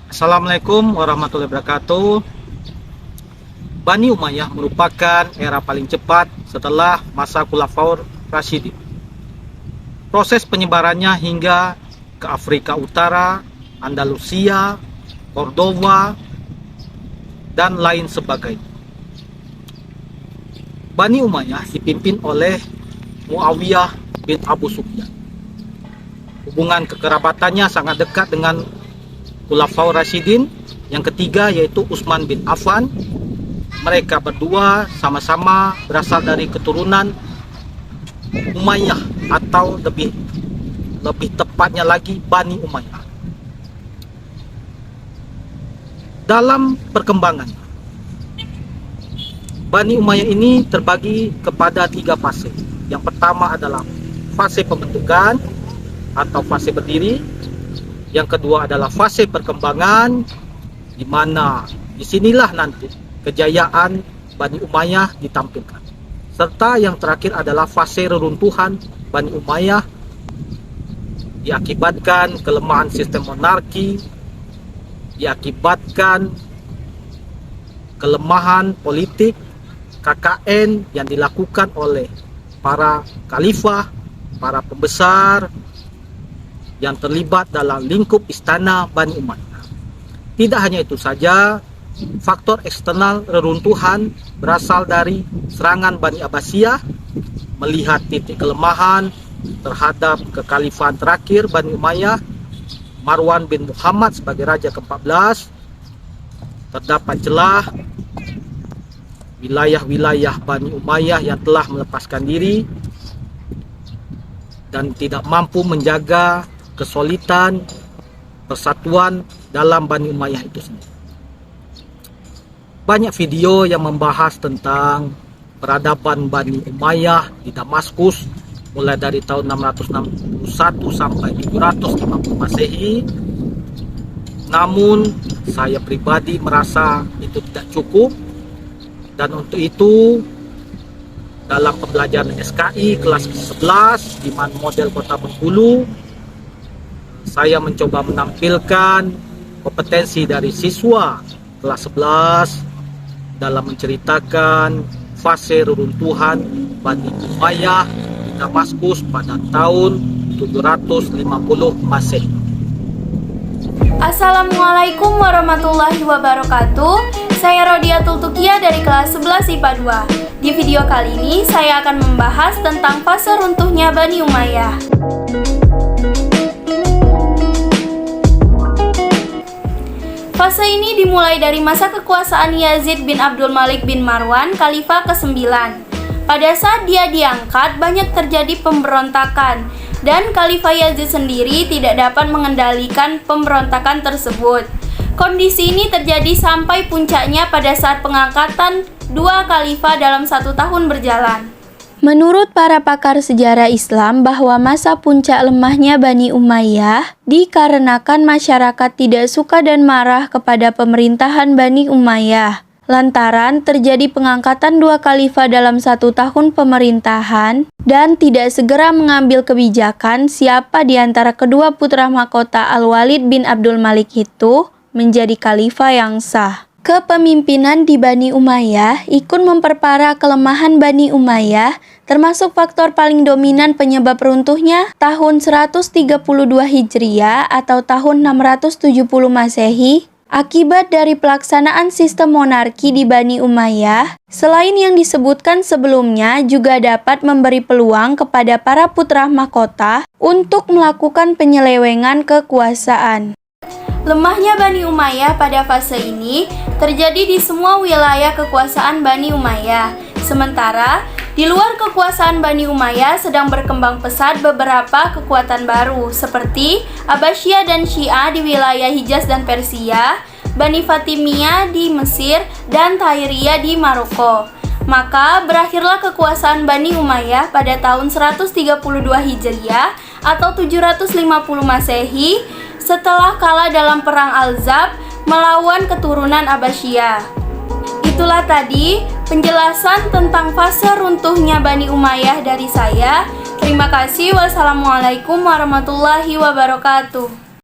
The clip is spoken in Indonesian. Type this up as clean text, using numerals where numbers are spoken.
Assalamualaikum warahmatullahi wabarakatuh. Bani Umayyah merupakan era paling cepat setelah masa Khulafaur Rasyidin. Proses penyebarannya hingga ke Afrika Utara, Andalusia, Cordoba, dan lain sebagainya. Bani Umayyah dipimpin oleh Muawiyah bin Abu Sufyan. Hubungan kekerabatannya sangat dekat dengan Khulafaur Rasyidin. Yang ketiga yaitu Utsman bin Affan. Mereka berdua sama-sama berasal dari keturunan Umayyah, atau lebih tepatnya lagi Bani Umayyah. Dalam perkembangan, Bani Umayyah ini terbagi kepada 3 fase. Yang pertama adalah fase pembentukan atau fase berdiri. Yang kedua adalah fase perkembangan, di mana disinilah nanti kejayaan Bani Umayyah ditampilkan. Serta yang terakhir adalah fase reruntuhan Bani Umayyah, diakibatkan kelemahan sistem monarki, diakibatkan kelemahan politik KKN yang dilakukan oleh para khalifah, para pembesar yang terlibat dalam lingkup istana Bani Umayyah. Tidak hanya itu saja, faktor eksternal reruntuhan berasal dari serangan Bani Abbasiyah. Melihat titik kelemahan terhadap kekhalifahan terakhir Bani Umayyah, Marwan bin Muhammad sebagai raja ke-14, terdapat celah wilayah-wilayah Bani Umayyah yang telah melepaskan diri dan tidak mampu menjaga kesulitan persatuan dalam Bani Umayyah itu sendiri. Banyak video yang membahas tentang peradaban Bani Umayyah di Damaskus mulai dari tahun 661 sampai 750 Masehi. Namun saya pribadi merasa itu tidak cukup, dan untuk itu dalam pembelajaran SKI kelas 11 di model Kota Bengkulu, saya mencoba menampilkan kompetensi dari siswa kelas 11 dalam menceritakan fase reruntuhan Bani Umayyah di Damaskus pada tahun 750 Masehi. Assalamualaikum warahmatullahi wabarakatuh. Saya Rodiatul Tukia dari kelas 11 IPA 2. Di video kali ini saya akan membahas tentang fase runtuhnya Bani Umayyah. Fase ini dimulai dari masa kekuasaan Yazid bin Abdul Malik bin Marwan, Khalifah ke-9. Pada saat dia diangkat, banyak terjadi pemberontakan, dan Khalifah Yazid sendiri tidak dapat mengendalikan pemberontakan tersebut. Kondisi ini terjadi sampai puncaknya pada saat pengangkatan 2 khalifah dalam 1 tahun berjalan. Menurut para pakar sejarah Islam bahwa masa puncak lemahnya Bani Umayyah dikarenakan masyarakat tidak suka dan marah kepada pemerintahan Bani Umayyah. Lantaran terjadi pengangkatan 2 khalifah dalam 1 tahun pemerintahan dan tidak segera mengambil kebijakan siapa di antara kedua putra mahkota Al-Walid bin Abdul Malik itu menjadi khalifah yang sah. Kepemimpinan di Bani Umayyah ikut memperparah kelemahan Bani Umayyah, termasuk faktor paling dominan penyebab runtuhnya tahun 132 Hijriah atau tahun 670 Masehi akibat dari pelaksanaan sistem monarki di Bani Umayyah. Selain yang disebutkan sebelumnya, juga dapat memberi peluang kepada para putra mahkota untuk melakukan penyelewengan kekuasaan. Lemahnya Bani Umayyah pada fase ini terjadi di semua wilayah kekuasaan Bani Umayyah. Sementara di luar kekuasaan Bani Umayyah sedang berkembang pesat beberapa kekuatan baru seperti Abbasiyah dan Syiah di wilayah Hijaz dan Persia, Bani Fatimiyah di Mesir, dan Tahiriyah di Maroko. Maka berakhirlah kekuasaan Bani Umayyah pada tahun 132 Hijriah atau 750 Masehi setelah kalah dalam perang Al-Zab melawan keturunan Abbasiyah. Itulah tadi penjelasan tentang fase runtuhnya Bani Umayyah dari saya. Terima kasih. Wassalamualaikum warahmatullahi wabarakatuh.